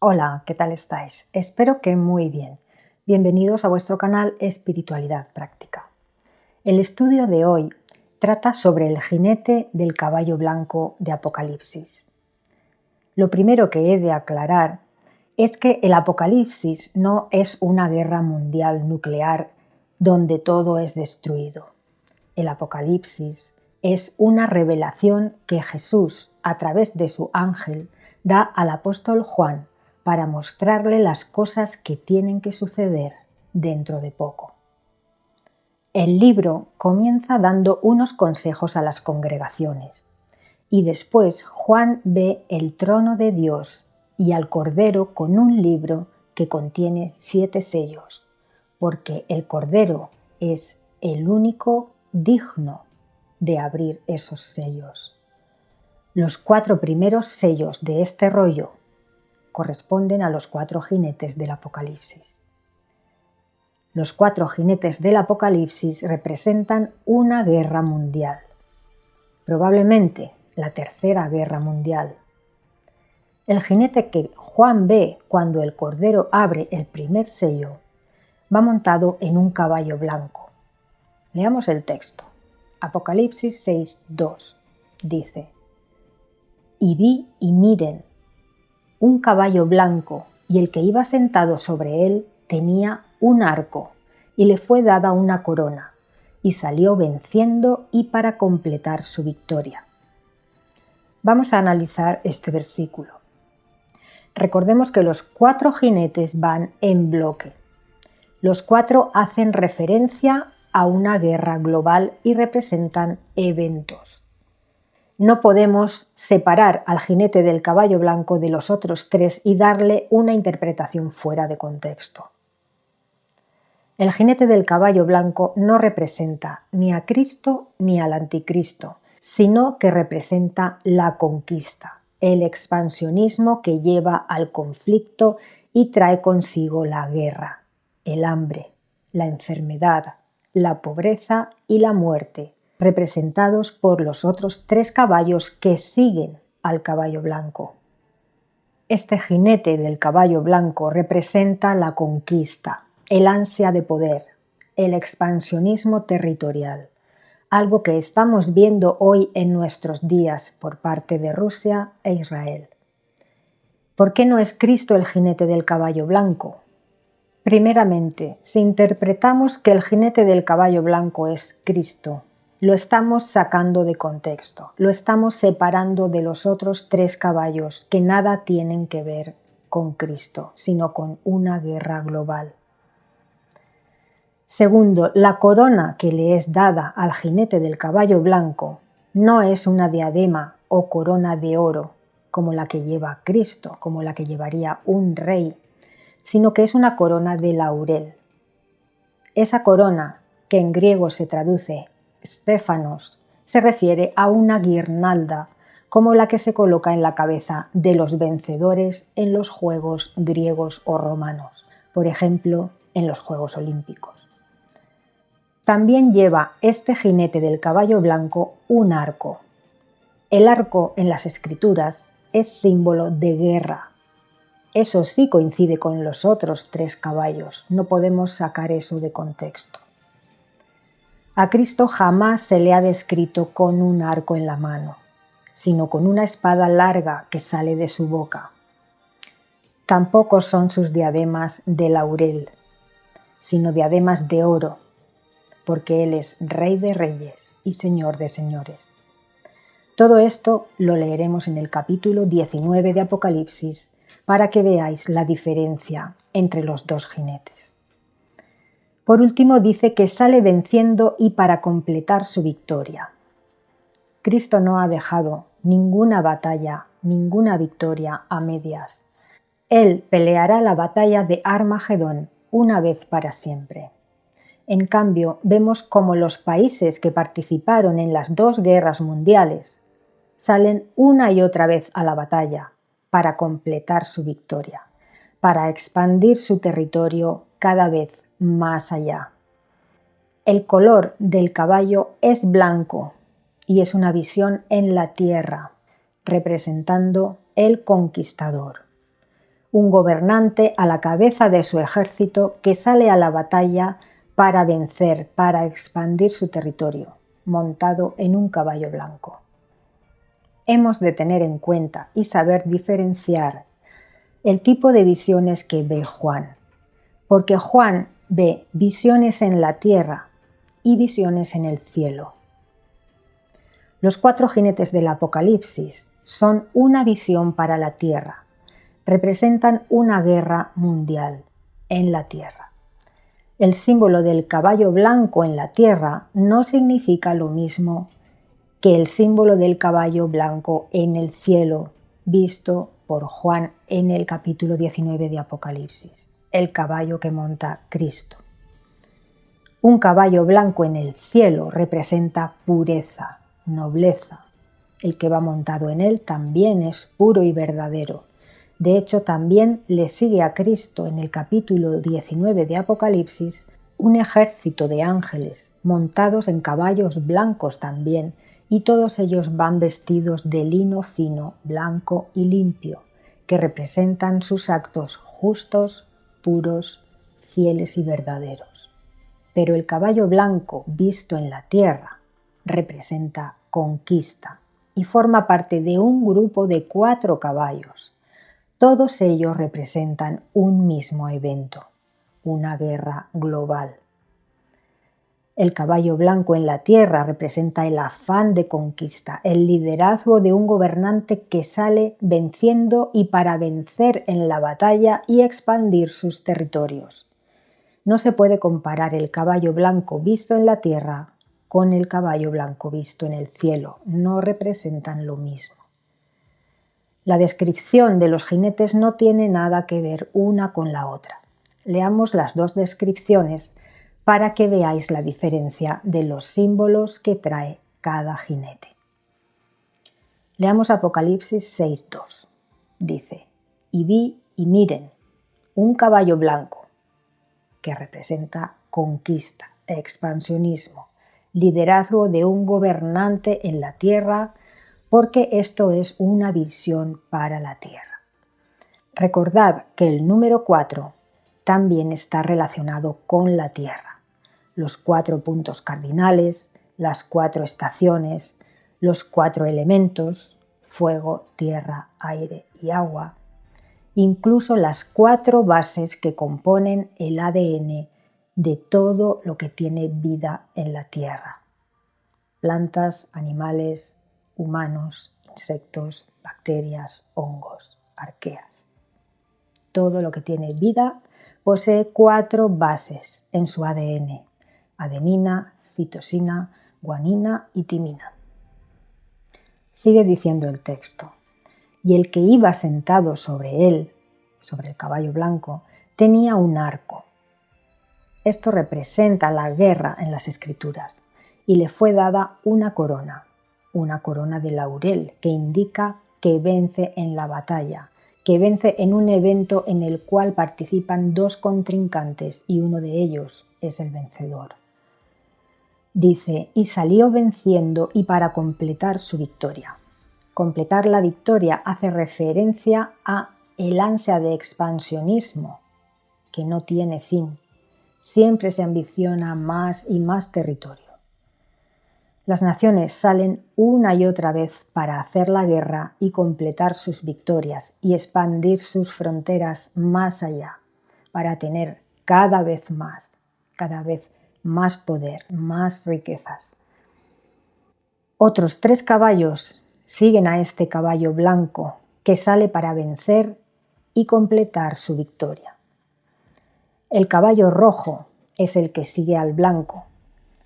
Hola, ¿qué tal estáis? Espero que muy bien. Bienvenidos a vuestro canal Espiritualidad Práctica. El estudio de hoy trata sobre el jinete del caballo blanco de Apocalipsis. Lo primero que he de aclarar es que el Apocalipsis no es una guerra mundial nuclear donde todo es destruido. El Apocalipsis es una revelación que Jesús, a través de su ángel, da al apóstol Juan para mostrarle las cosas que tienen que suceder dentro de poco. El libro comienza dando unos consejos a las congregaciones y después Juan ve el trono de Dios y al Cordero con un libro que contiene 7 sellos, porque el Cordero es el único digno de abrir esos sellos. Los 4 primeros sellos de este rollo corresponden a los 4 jinetes del Apocalipsis. Los 4 jinetes del Apocalipsis representan una guerra mundial, probablemente la Tercera Guerra Mundial. El jinete que Juan ve cuando el Cordero abre el primer sello va montado en un caballo blanco. Leamos el texto. Apocalipsis 6:2 dice: Y vi y miren un caballo blanco, y el que iba sentado sobre él tenía un arco, y le fue dada una corona, y salió venciendo y para completar su victoria. Vamos a analizar este versículo. Recordemos que los 4 jinetes van en bloque. Los 4 hacen referencia a una guerra global y representan eventos. No podemos separar al jinete del caballo blanco de los otros 3 y darle una interpretación fuera de contexto. El jinete del caballo blanco no representa ni a Cristo ni al anticristo, sino que representa la conquista, el expansionismo que lleva al conflicto y trae consigo la guerra, el hambre, la enfermedad, la pobreza y la muerte, representados por los otros 3 caballos que siguen al caballo blanco. Este jinete del caballo blanco representa la conquista, el ansia de poder, el expansionismo territorial, algo que estamos viendo hoy en nuestros días por parte de Rusia e Israel. ¿Por qué no es Cristo el jinete del caballo blanco? Primeramente, si interpretamos que el jinete del caballo blanco es Cristo, lo estamos sacando de contexto, lo estamos separando de los otros 3 caballos que nada tienen que ver con Cristo, sino con una guerra global. Segundo, la corona que le es dada al jinete del caballo blanco no es una diadema o corona de oro, como la que lleva Cristo, como la que llevaría un rey, sino que es una corona de laurel. Esa corona, que en griego se traduce Stéphanos, se refiere a una guirnalda como la que se coloca en la cabeza de los vencedores en los Juegos griegos o romanos, por ejemplo, en los Juegos Olímpicos. También lleva este jinete del caballo blanco un arco. El arco en las Escrituras es símbolo de guerra. Eso sí coincide con los otros 3 caballos, no podemos sacar eso de contexto. A Cristo jamás se le ha descrito con un arco en la mano, sino con una espada larga que sale de su boca. Tampoco son sus diademas de laurel, sino diademas de oro, porque Él es Rey de Reyes y Señor de Señores. Todo esto lo leeremos en el capítulo 19 de Apocalipsis para que veáis la diferencia entre los 2 jinetes. Por último, dice que sale venciendo y para completar su victoria. Cristo no ha dejado ninguna batalla, ninguna victoria a medias. Él peleará la batalla de Armagedón una vez para siempre. En cambio, vemos cómo los países que participaron en las 2 guerras mundiales salen una y otra vez a la batalla para completar su victoria, para expandir su territorio cada vez más allá. El color del caballo es blanco y es una visión en la tierra, representando el conquistador. un gobernante a la cabeza de su ejército que sale a la batalla para vencer, para expandir su territorio, montado en un caballo blanco. Hemos de tener en cuenta y saber diferenciar el tipo de visiones que ve Juan, porque Juan ve visiones en la tierra y visiones en el cielo. Los 4 jinetes del Apocalipsis son una visión para la tierra, representan una guerra mundial en la tierra. El símbolo del caballo blanco en la tierra no significa lo mismo que el símbolo del caballo blanco en el cielo, visto por Juan en el capítulo 19 de Apocalipsis, el caballo que monta Cristo. Un caballo blanco en el cielo representa pureza, nobleza. El que va montado en él también es puro y verdadero. De hecho, también le sigue a Cristo en el capítulo 19 de Apocalipsis un ejército de ángeles montados en caballos blancos también, y todos ellos van vestidos de lino fino, blanco y limpio, que representan sus actos justos, puros, fieles y verdaderos. Pero el caballo blanco visto en la tierra representa conquista y forma parte de un grupo de 4 caballos. Todos ellos representan un mismo evento, una guerra global. El caballo blanco en la tierra representa el afán de conquista, el liderazgo de un gobernante que sale venciendo y para vencer en la batalla y expandir sus territorios. No se puede comparar el caballo blanco visto en la tierra con el caballo blanco visto en el cielo, no representan lo mismo. La descripción de los jinetes no tiene nada que ver una con la otra. Leamos las 2 descripciones para que veáis la diferencia de los símbolos que trae cada jinete. Leamos Apocalipsis 6:2. Dice: y vi y miren, un caballo blanco, que representa conquista, expansionismo, liderazgo de un gobernante en la tierra, porque esto es una visión para la tierra. Recordad que el número 4 también está relacionado con la tierra. Los 4 puntos cardinales, las 4 estaciones, los 4 elementos, fuego, tierra, aire y agua, incluso las 4 bases que componen el ADN de todo lo que tiene vida en la tierra. Plantas, animales, humanos, insectos, bacterias, hongos, arqueas. Todo lo que tiene vida posee 4 bases en su ADN: adenina, citosina, guanina y timina. Sigue diciendo el texto: y el que iba sentado sobre él, sobre el caballo blanco, tenía un arco. Esto representa la guerra en las Escrituras, y le fue dada una corona de laurel, que indica que vence en la batalla, que vence en un evento en el cual participan 2 contrincantes y uno de ellos es el vencedor. Dice: y salió venciendo y para completar su victoria. Completar la victoria hace referencia a el ansia de expansionismo, que no tiene fin. Siempre se ambiciona más y más territorio. Las naciones salen una y otra vez para hacer la guerra y completar sus victorias y expandir sus fronteras más allá, para tener cada vez más poder, más riquezas. Otros 3 caballos siguen a este caballo blanco que sale para vencer y completar su victoria. El caballo rojo es el que sigue al blanco,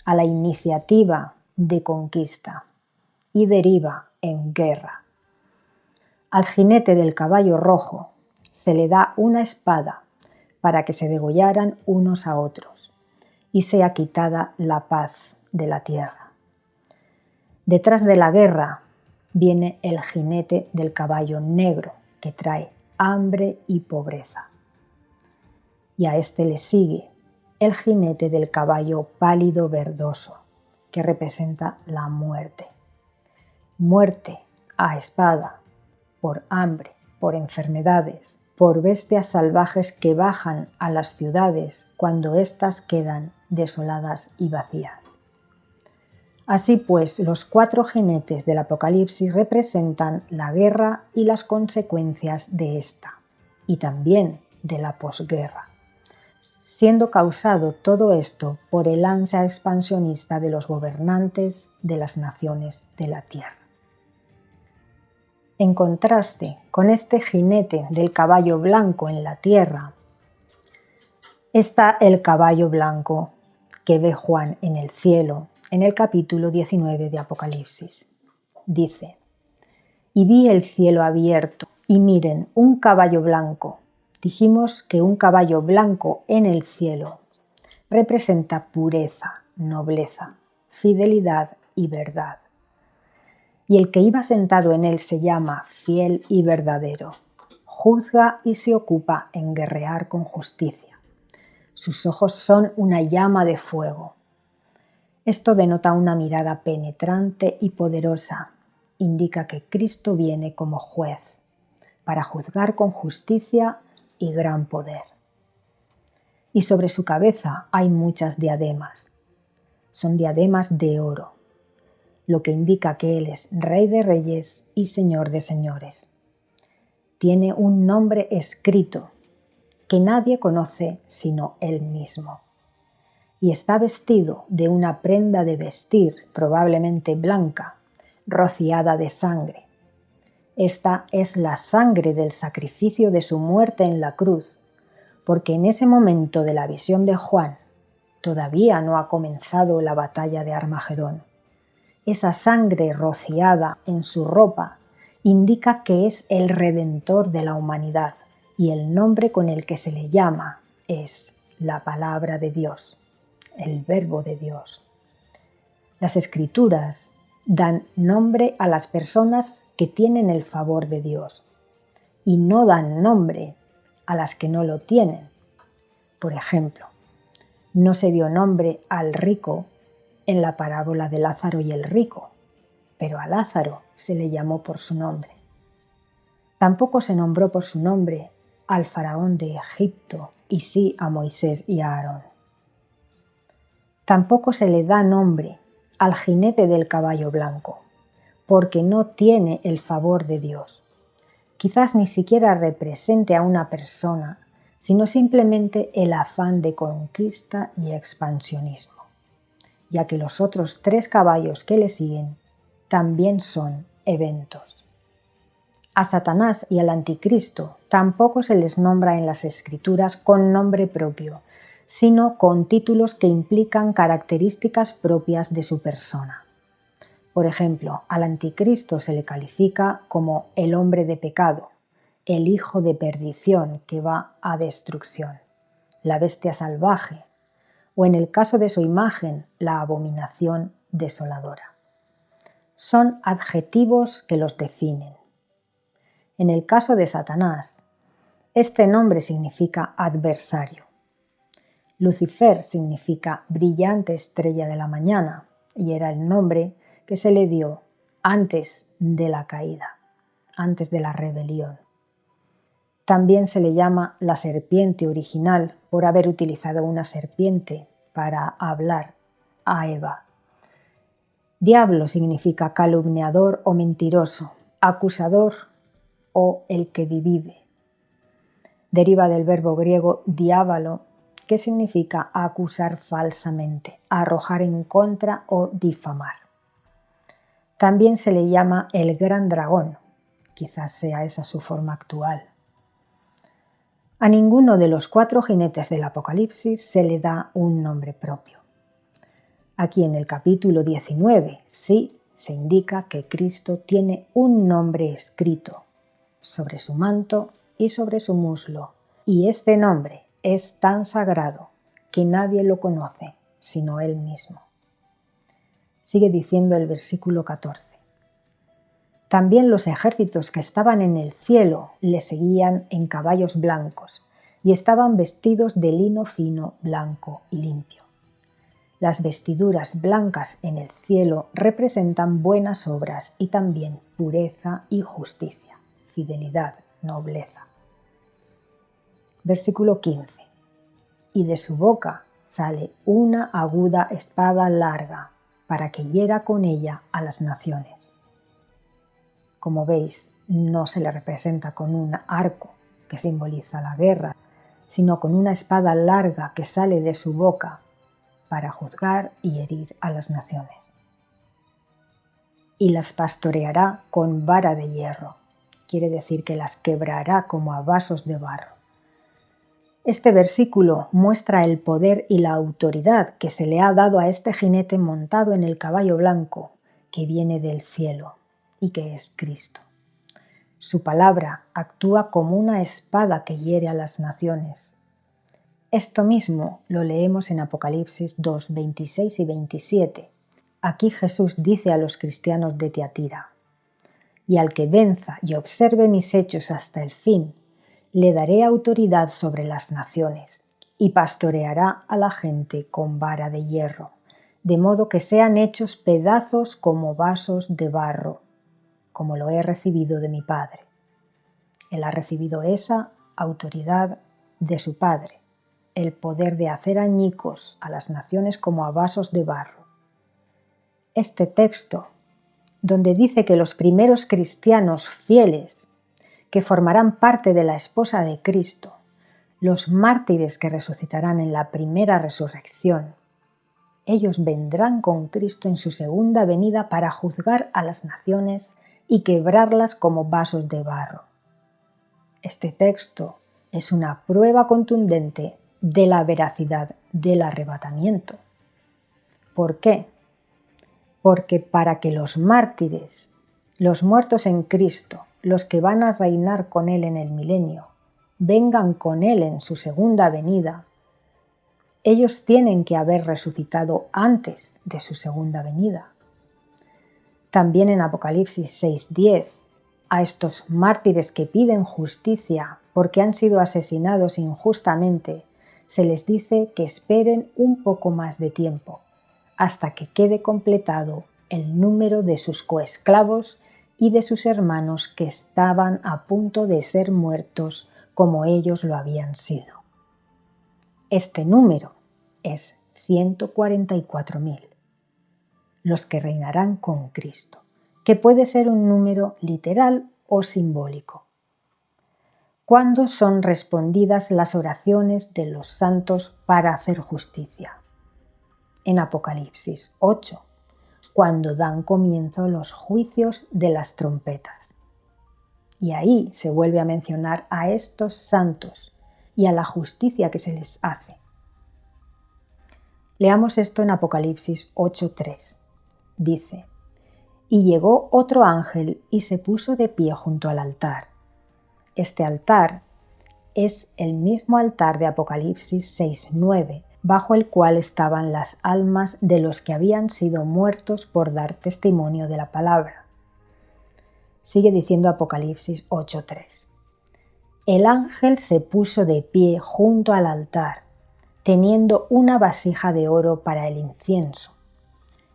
a la iniciativa de conquista, y deriva en guerra. Al jinete del caballo rojo se le da una espada para que se degollaran unos a otros y sea quitada la paz de la tierra. Detrás de la guerra viene el jinete del caballo negro, que trae hambre y pobreza. Y a este le sigue el jinete del caballo pálido verdoso, que representa la muerte. Muerte a espada, por hambre, por enfermedades, por bestias salvajes que bajan a las ciudades cuando éstas quedan desoladas y vacías. Así pues, los 4 jinetes del Apocalipsis representan la guerra y las consecuencias de esta, y también de la posguerra, siendo causado todo esto por el ansia expansionista de los gobernantes de las naciones de la tierra. En contraste con este jinete del caballo blanco en la tierra, está el caballo blanco que ve Juan en el cielo, en el capítulo 19 de Apocalipsis. Dice: «Y vi el cielo abierto, y miren, un caballo blanco». Dijimos que un caballo blanco en el cielo representa pureza, nobleza, fidelidad y verdad. Y el que iba sentado en él se llama Fiel y Verdadero. Juzga y se ocupa en guerrear con justicia. Sus ojos son una llama de fuego. Esto denota una mirada penetrante y poderosa. Indica que Cristo viene como juez para juzgar con justicia y gran poder. Y sobre su cabeza hay muchas diademas. Son diademas de oro, lo que indica que Él es Rey de Reyes y Señor de Señores. Tiene un nombre escrito que nadie conoce sino Él mismo. Y está vestido de una prenda de vestir, probablemente blanca, rociada de sangre. Esta es la sangre del sacrificio de su muerte en la cruz, porque en ese momento de la visión de Juan todavía no ha comenzado la batalla de Armagedón. Esa sangre rociada en su ropa indica que es el Redentor de la humanidad, y el nombre con el que se le llama es la palabra de Dios, el Verbo de Dios. Las Escrituras dan nombre a las personas que tienen el favor de Dios y no dan nombre a las que no lo tienen. Por ejemplo, no se dio nombre al rico en la parábola de Lázaro y el rico, pero a Lázaro se le llamó por su nombre. Tampoco se nombró por su nombre al faraón de Egipto, y sí a Moisés y a Aarón. Tampoco se le da nombre al jinete del caballo blanco, porque no tiene el favor de Dios. Quizás ni siquiera represente a una persona, sino simplemente el afán de conquista y expansionismo, ya que los otros 3 caballos que le siguen también son eventos. A Satanás y al Anticristo tampoco se les nombra en las Escrituras con nombre propio, sino con títulos que implican características propias de su persona. Por ejemplo, al Anticristo se le califica como el hombre de pecado, el hijo de perdición que va a destrucción, la bestia salvaje, o en el caso de su imagen, la abominación desoladora. Son adjetivos que los definen. En el caso de Satanás, este nombre significa adversario. Lucifer significa brillante estrella de la mañana y era el nombre que se le dio antes de la caída, antes de la rebelión. También se le llama la serpiente original por haber utilizado una serpiente para hablar a Eva. Diablo significa calumniador o mentiroso, acusador o el que divide. Deriva del verbo griego diávalo, que significa acusar falsamente, arrojar en contra o difamar. También se le llama el gran dragón, quizás sea esa su forma actual. A ninguno de los 4 jinetes del Apocalipsis se le da un nombre propio. Aquí en el capítulo 19 sí se indica que Cristo tiene un nombre escrito sobre su manto y sobre su muslo, y este nombre es tan sagrado que nadie lo conoce sino Él mismo. Sigue diciendo el versículo 14. También los ejércitos que estaban en el cielo le seguían en caballos blancos y estaban vestidos de lino fino, blanco y limpio. Las vestiduras blancas en el cielo representan buenas obras y también pureza y justicia, fidelidad, nobleza. Versículo 15. Y de su boca sale una aguda espada larga, para que hiera con ella a las naciones. Como veis, no se le representa con un arco, que simboliza la guerra, sino con una espada larga que sale de su boca para juzgar y herir a las naciones. Y las pastoreará con vara de hierro, quiere decir que las quebrará como a vasos de barro. Este versículo muestra el poder y la autoridad que se le ha dado a este jinete montado en el caballo blanco que viene del cielo y que es Cristo. Su palabra actúa como una espada que hiere a las naciones. Esto mismo lo leemos en Apocalipsis 2, 26 y 27. Aquí Jesús dice a los cristianos de Tiatira: «Y al que venza y observe mis hechos hasta el fin, le daré autoridad sobre las naciones, y pastoreará a la gente con vara de hierro, de modo que sean hechos pedazos como vasos de barro, como lo he recibido de mi Padre». Él ha recibido esa autoridad de su Padre, el poder de hacer añicos a las naciones como a vasos de barro. Este texto, donde dice que los primeros cristianos fieles, que formarán parte de la esposa de Cristo, los mártires que resucitarán en la primera resurrección, ellos vendrán con Cristo en su segunda venida para juzgar a las naciones y quebrarlas como vasos de barro. Este texto es una prueba contundente de la veracidad del arrebatamiento. ¿Por qué? Porque para que los mártires, los muertos en Cristo, los que van a reinar con Él en el milenio, vengan con Él en su segunda venida, ellos tienen que haber resucitado antes de su segunda venida. También en Apocalipsis 6:10, a estos mártires que piden justicia porque han sido asesinados injustamente, se les dice que esperen un poco más de tiempo, hasta que quede completado el número de sus coesclavos y de sus hermanos que estaban a punto de ser muertos como ellos lo habían sido. Este número es 144.000, los que reinarán con Cristo, que puede ser un número literal o simbólico. ¿Cuándo son respondidas las oraciones de los santos para hacer justicia? En Apocalipsis 8, cuando dan comienzo los juicios de las trompetas. Y ahí se vuelve a mencionar a estos santos y a la justicia que se les hace. Leamos esto en Apocalipsis 8:3. Dice: «Y llegó otro ángel y se puso de pie junto al altar». Este altar es el mismo altar de Apocalipsis 6:9, bajo el cual estaban las almas de los que habían sido muertos por dar testimonio de la palabra. Sigue diciendo Apocalipsis 8:3. «El ángel se puso de pie junto al altar, teniendo una vasija de oro para el incienso,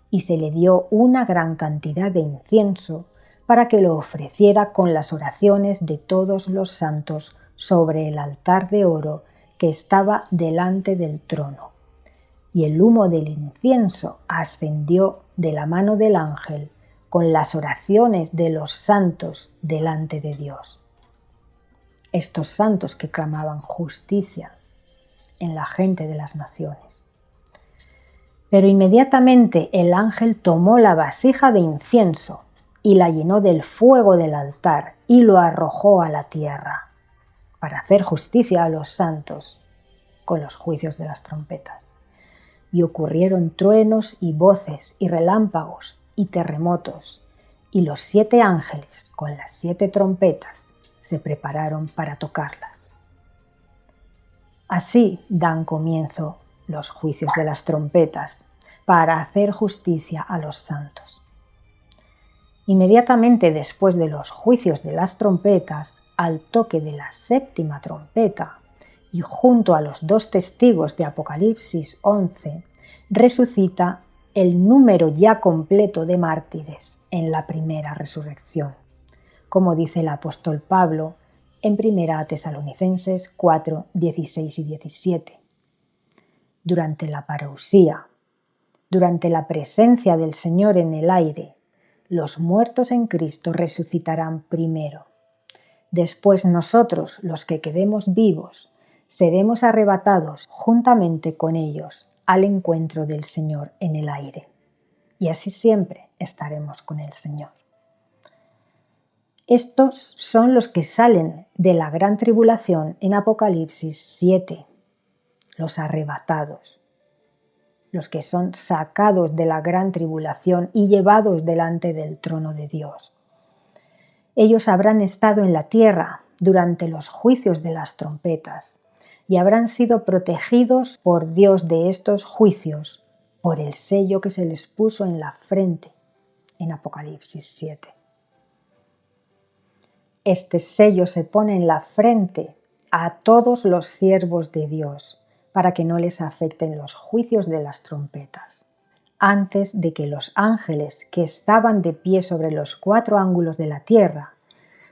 y se le dio una gran cantidad de incienso para que lo ofreciera con las oraciones de todos los santos sobre el altar de oro que estaba delante del trono. Y el humo del incienso ascendió de la mano del ángel con las oraciones de los santos delante de Dios». Estos santos que clamaban justicia en la gente de las naciones. Pero inmediatamente el ángel tomó la vasija de incienso y la llenó del fuego del altar y lo arrojó a la tierra para hacer justicia a los santos con los juicios de las trompetas. Y ocurrieron truenos y voces y relámpagos y terremotos, y los 7 ángeles con las 7 trompetas se prepararon para tocarlas. Así dan comienzo los juicios de las trompetas para hacer justicia a los santos. Inmediatamente después de los juicios de las trompetas, al toque de la 7ª trompeta y junto a los 2 testigos de Apocalipsis 11, resucita el número ya completo de mártires en la primera resurrección. Como dice el apóstol Pablo en 1 Tesalonicenses 4, 16 y 17. Durante la parusía, durante la presencia del Señor en el aire, los muertos en Cristo resucitarán primero. Después nosotros, los que quedemos vivos, seremos arrebatados juntamente con ellos al encuentro del Señor en el aire. Y así siempre estaremos con el Señor. Estos son los que salen de la gran tribulación en Apocalipsis 7, los arrebatados, los que son sacados de la gran tribulación y llevados delante del trono de Dios. Ellos habrán estado en la tierra durante los juicios de las trompetas y habrán sido protegidos por Dios de estos juicios por el sello que se les puso en la frente en Apocalipsis 7. Este sello se pone en la frente a todos los siervos de Dios para que no les afecten los juicios de las trompetas, antes de que los ángeles que estaban de pie sobre los 4 ángulos de la tierra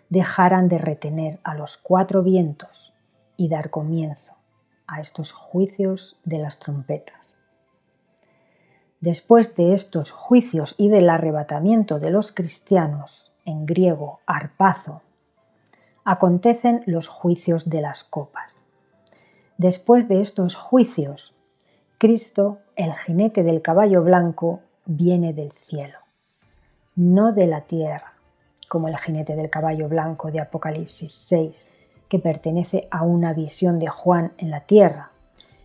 dejaran de retener a los 4 vientos y dar comienzo a estos juicios de las trompetas. Después de estos juicios y del arrebatamiento de los cristianos, en griego harpazo, acontecen los juicios de las copas. Después de estos juicios, Cristo, el jinete del caballo blanco, viene del cielo, no de la tierra, como el jinete del caballo blanco de Apocalipsis 6, que pertenece a una visión de Juan en la tierra.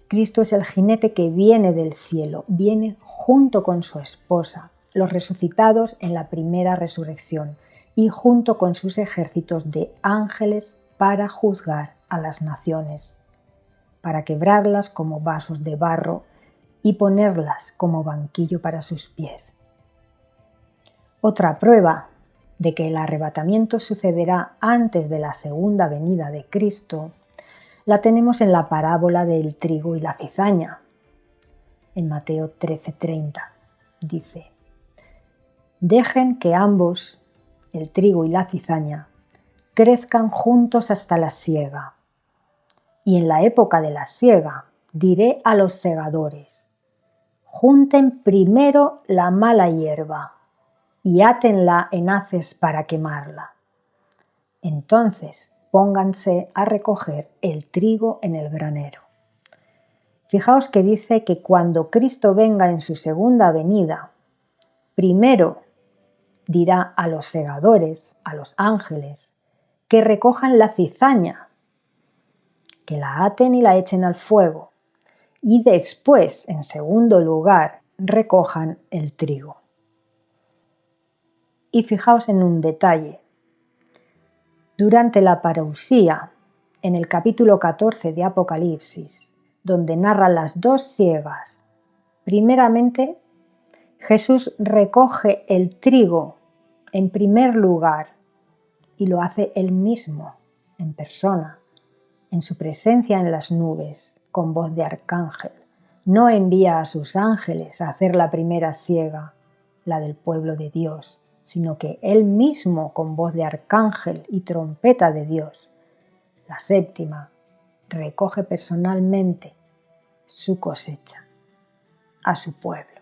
Cristo es el jinete que viene del cielo, viene junto con su esposa, los resucitados en la primera resurrección, y junto con sus ejércitos de ángeles para juzgar a las naciones, para quebrarlas como vasos de barro y ponerlas como banquillo para sus pies. Otra prueba de que el arrebatamiento sucederá antes de la segunda venida de Cristo la tenemos en la parábola del trigo y la cizaña. En Mateo 13:30 dice: «Dejen que ambos, el trigo y la cizaña, crezcan juntos hasta la siega. Y en la época de la siega diré a los segadores: junten primero la mala hierba y átenla en haces para quemarla. Entonces pónganse a recoger el trigo en el granero». Fijaos que dice que cuando Cristo venga en su segunda venida, primero dirá a los segadores, a los ángeles, que recojan la cizaña, que la aten y la echen al fuego, y después, en segundo lugar, recojan el trigo. Y fijaos en un detalle. Durante la parusía, en el capítulo 14 de Apocalipsis, donde narra las 2 siegas, primeramente Jesús recoge el trigo en primer lugar y lo hace él mismo, en persona, en su presencia en las nubes, con voz de arcángel. No envía a sus ángeles a hacer la primera siega, la del pueblo de Dios, sino que él mismo, con voz de arcángel y trompeta de Dios, la séptima, recoge personalmente su cosecha, a su pueblo.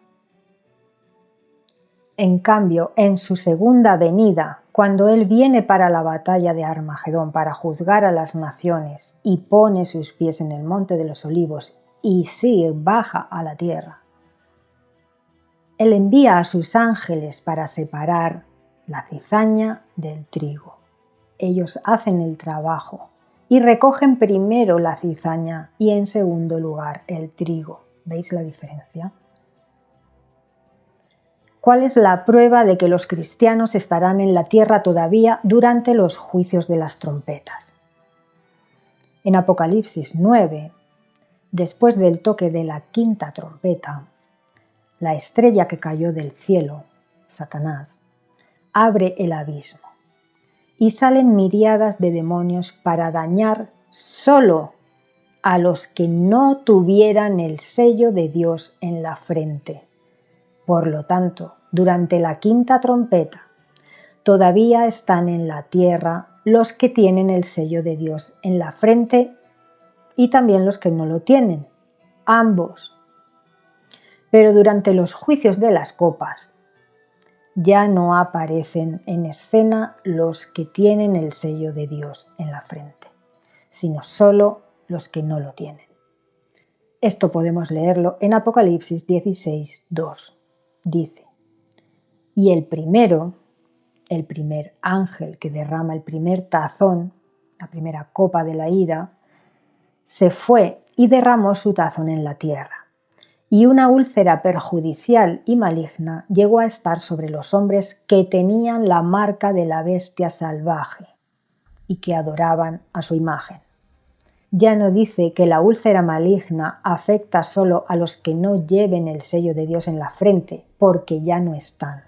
En cambio, en su segunda venida, cuando Él viene para la batalla de Armagedón, para juzgar a las naciones, y pone sus pies en el monte de los olivos, y sí baja a la tierra, Él envía a sus ángeles para separar la cizaña del trigo. Ellos hacen el trabajo y recogen primero la cizaña y en segundo lugar el trigo. ¿Veis la diferencia? ¿Cuál es la prueba de que los cristianos estarán en la tierra todavía durante los juicios de las trompetas? En Apocalipsis 9, después del toque de la 5ª trompeta, la estrella que cayó del cielo, Satanás, abre el abismo y salen miríadas de demonios para dañar solo a los que no tuvieran el sello de Dios en la frente. Por lo tanto, durante la 5ª trompeta, todavía están en la tierra los que tienen el sello de Dios en la frente y también los que no lo tienen, ambos. Pero durante los juicios de las copas ya no aparecen en escena los que tienen el sello de Dios en la frente, sino solo los que no lo tienen. Esto podemos leerlo en Apocalipsis 16:2. Dice: y el primer ángel que derrama el primer tazón, la primera copa de la ira, se fue y derramó su tazón en la tierra. Y una úlcera perjudicial y maligna llegó a estar sobre los hombres que tenían la marca de la bestia salvaje y que adoraban a su imagen. Ya no dice que la úlcera maligna afecta solo a los que no lleven el sello de Dios en la frente, porque ya no están.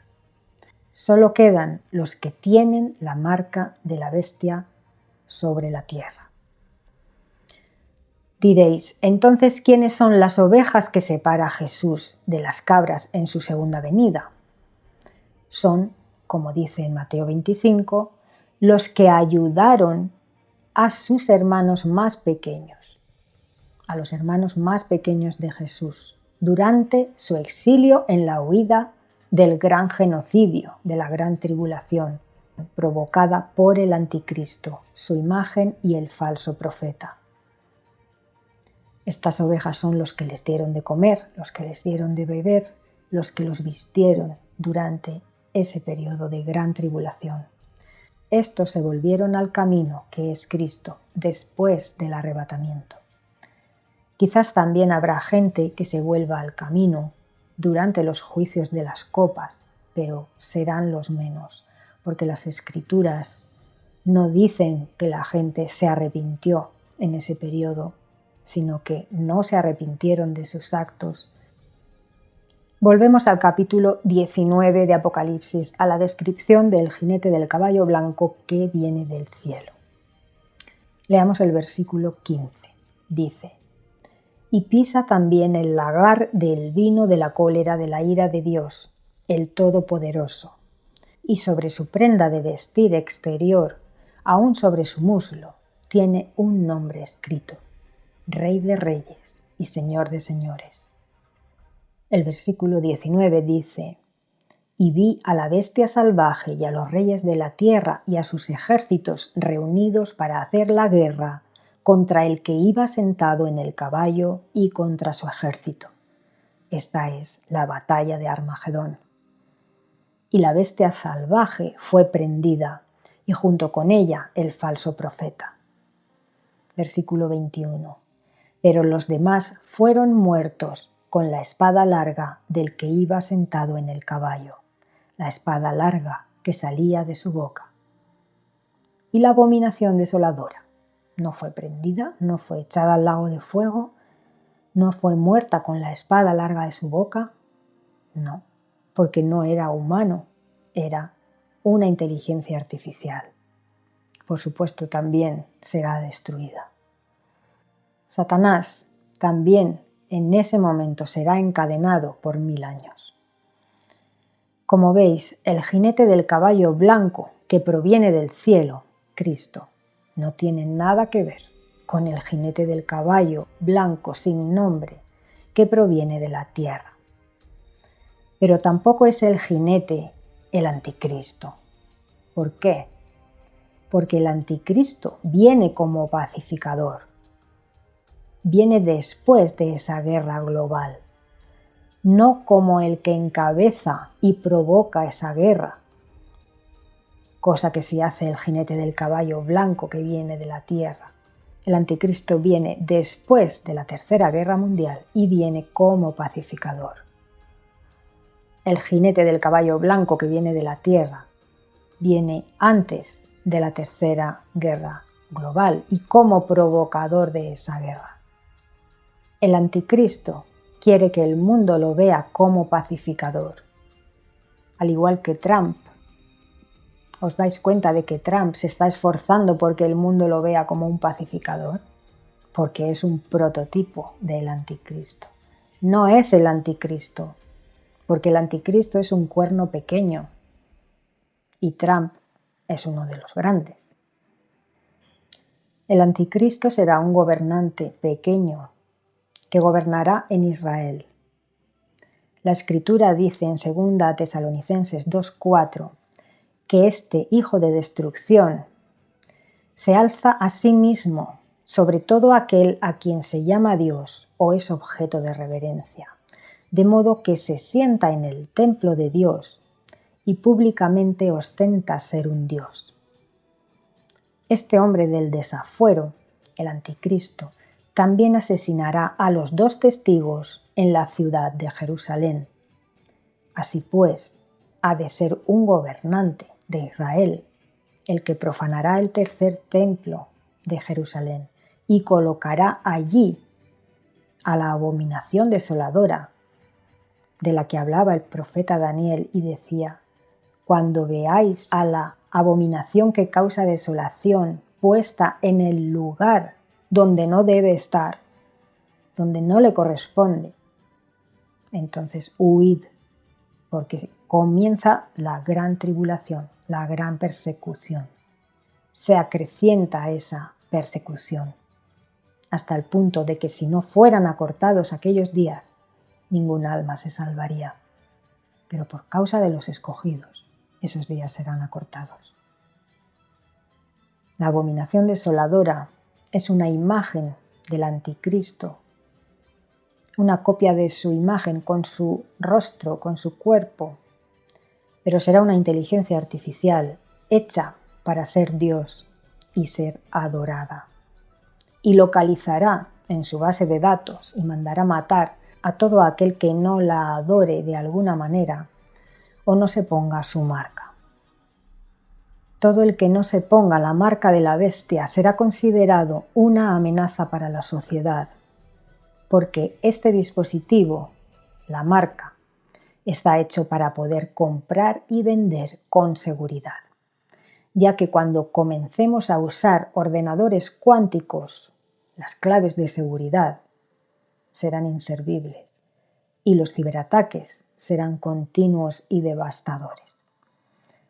Solo quedan los que tienen la marca de la bestia sobre la tierra. Diréis, entonces, ¿quiénes son las ovejas que separa Jesús de las cabras en su segunda venida? Son, como dice en Mateo 25, los que ayudaron a sus hermanos más pequeños, a los hermanos más pequeños de Jesús, durante su exilio en la huida del gran genocidio, de la gran tribulación, provocada por el anticristo, su imagen y el falso profeta. Estas ovejas son los que les dieron de comer, los que les dieron de beber, los que los vistieron durante ese periodo de gran tribulación. Estos se volvieron al camino que es Cristo después del arrebatamiento. Quizás también habrá gente que se vuelva al camino durante los juicios de las copas, pero serán los menos, porque las Escrituras no dicen que la gente se arrepintió en ese periodo, sino que no se arrepintieron de sus actos. Volvemos al capítulo 19 de Apocalipsis, a la descripción del jinete del caballo blanco que viene del cielo. Leamos el versículo 15. Dice: y pisa también el lagar del vino de la cólera de la ira de Dios, el Todopoderoso, y sobre su prenda de vestir exterior, aún sobre su muslo, tiene un nombre escrito: Rey de Reyes y Señor de Señores. El versículo 19 dice: y vi a la bestia salvaje y a los reyes de la tierra y a sus ejércitos reunidos para hacer la guerra contra el que iba sentado en el caballo y contra su ejército. Esta es la batalla de Armagedón. Y la bestia salvaje fue prendida, y junto con ella el falso profeta. Versículo 21. Pero los demás fueron muertos con la espada larga del que iba sentado en el caballo, la espada larga que salía de su boca. Y la abominación desoladora no fue prendida, no fue echada al lago de fuego, no fue muerta con la espada larga de su boca, no, porque no era humano, era una inteligencia artificial. Por supuesto, también será destruida. Satanás también en ese momento será encadenado por 1000 años. Como veis, el jinete del caballo blanco que proviene del cielo, Cristo, no tiene nada que ver con el jinete del caballo blanco sin nombre que proviene de la tierra. Pero tampoco es el jinete el anticristo. ¿Por qué? Porque el anticristo viene como pacificador. Viene después de esa guerra global, no como el que encabeza y provoca esa guerra, cosa que sí hace el jinete del caballo blanco que viene de la tierra. El anticristo viene después de la Tercera Guerra Mundial y viene como pacificador. El jinete del caballo blanco que viene de la tierra viene antes de la Tercera Guerra Global y como provocador de esa guerra. El anticristo quiere que el mundo lo vea como pacificador, al igual que Trump. ¿Os dais cuenta de que Trump se está esforzando porque el mundo lo vea como un pacificador? Porque es un prototipo del anticristo. No es el anticristo, porque el anticristo es un cuerno pequeño y Trump es uno de los grandes. El anticristo será un gobernante pequeño que gobernará en Israel. La Escritura dice en 2 Tesalonicenses 2:4 que este hijo de destrucción se alza a sí mismo sobre todo aquel a quien se llama Dios o es objeto de reverencia, de modo que se sienta en el templo de Dios y públicamente ostenta ser un Dios. Este hombre del desafuero, el anticristo, también asesinará a los 2 testigos en la ciudad de Jerusalén. Así pues, ha de ser un gobernante de Israel el que profanará el tercer templo de Jerusalén y colocará allí a la abominación desoladora de la que hablaba el profeta Daniel y decía: cuando veáis a la abominación que causa desolación puesta en el lugar donde no debe estar, donde no le corresponde, entonces huid, porque comienza la gran tribulación, la gran persecución. Se acrecienta esa persecución hasta el punto de que si no fueran acortados aquellos días, ningún alma se salvaría. Pero por causa de los escogidos, esos días serán acortados. La abominación desoladora es una imagen del anticristo, una copia de su imagen con su rostro, con su cuerpo, pero será una inteligencia artificial hecha para ser Dios y ser adorada. Y localizará en su base de datos y mandará matar a todo aquel que no la adore de alguna manera o no se ponga su marca. Todo el que no se ponga la marca de la bestia será considerado una amenaza para la sociedad, porque este dispositivo, la marca, está hecho para poder comprar y vender con seguridad, ya que cuando comencemos a usar ordenadores cuánticos, las claves de seguridad serán inservibles y los ciberataques serán continuos y devastadores.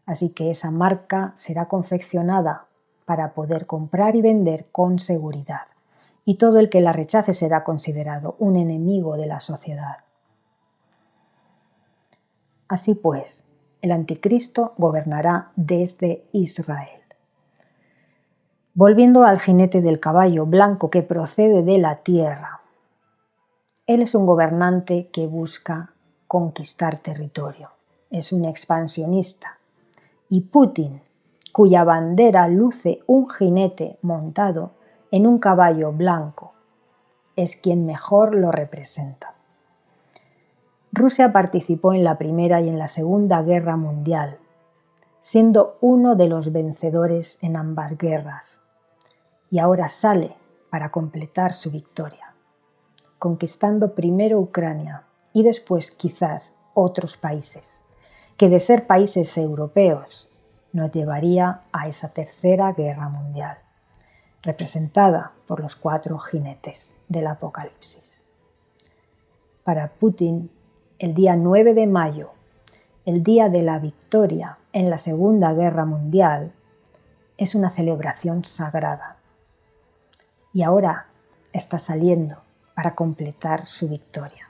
Así que esa marca será confeccionada para poder comprar y vender con seguridad, y todo el que la rechace será considerado un enemigo de la sociedad. Así pues, el anticristo gobernará desde Israel. Volviendo al jinete del caballo blanco que procede de la tierra, él es un gobernante que busca conquistar territorio, es un expansionista. Y Putin, cuya bandera luce un jinete montado en un caballo blanco, es quien mejor lo representa. Rusia participó en la Primera y en la Segunda Guerra Mundial, siendo uno de los vencedores en ambas guerras, y ahora sale para completar su victoria, conquistando primero Ucrania y después quizás otros países, que de ser países europeos nos llevaría a esa Tercera Guerra Mundial, representada por los 4 jinetes del Apocalipsis. Para Putin, el día 9 de mayo, el día de la victoria en la Segunda Guerra Mundial, es una celebración sagrada. Y ahora está saliendo para completar su victoria.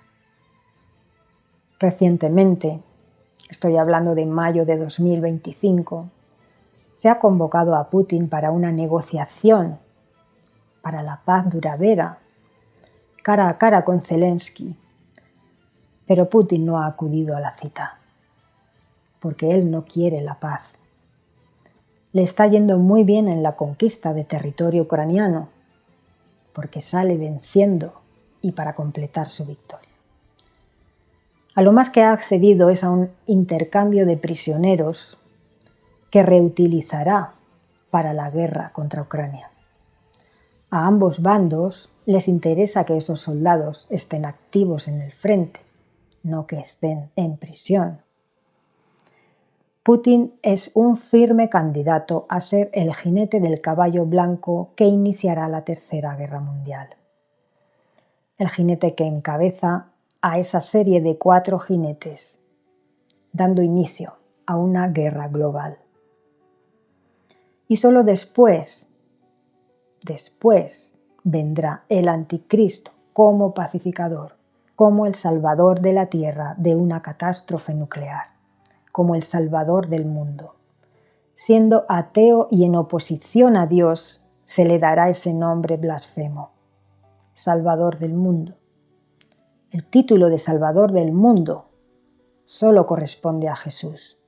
Recientemente, estoy hablando de mayo de 2025, se ha convocado a Putin para una negociación para la paz duradera, cara a cara con Zelensky, pero Putin no ha acudido a la cita, porque él no quiere la paz. Le está yendo muy bien en la conquista de territorio ucraniano, porque sale venciendo y para completar su victoria. A lo más que ha accedido es a un intercambio de prisioneros que reutilizará para la guerra contra Ucrania. A ambos bandos les interesa que esos soldados estén activos en el frente, no que estén en prisión. Putin es un firme candidato a ser el jinete del caballo blanco que iniciará la Tercera Guerra Mundial. El jinete que encabeza a esa serie de 4 jinetes, dando inicio a una guerra global. Y solo después Después vendrá el anticristo como pacificador, como el salvador de la tierra de una catástrofe nuclear, como el salvador del mundo. Siendo ateo y en oposición a Dios, se le dará ese nombre blasfemo, Salvador del mundo. El título de Salvador del mundo solo corresponde a Jesús,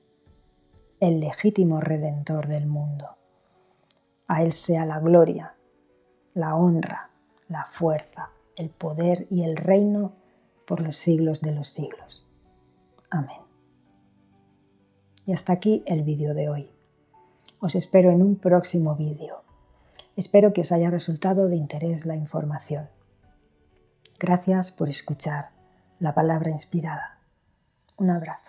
el legítimo Redentor del mundo. A Él sea la gloria, la honra, la fuerza, el poder y el reino por los siglos de los siglos. Amén. Y hasta aquí el vídeo de hoy. Os espero en un próximo vídeo. Espero que os haya resultado de interés la información. Gracias por escuchar la palabra inspirada. Un abrazo.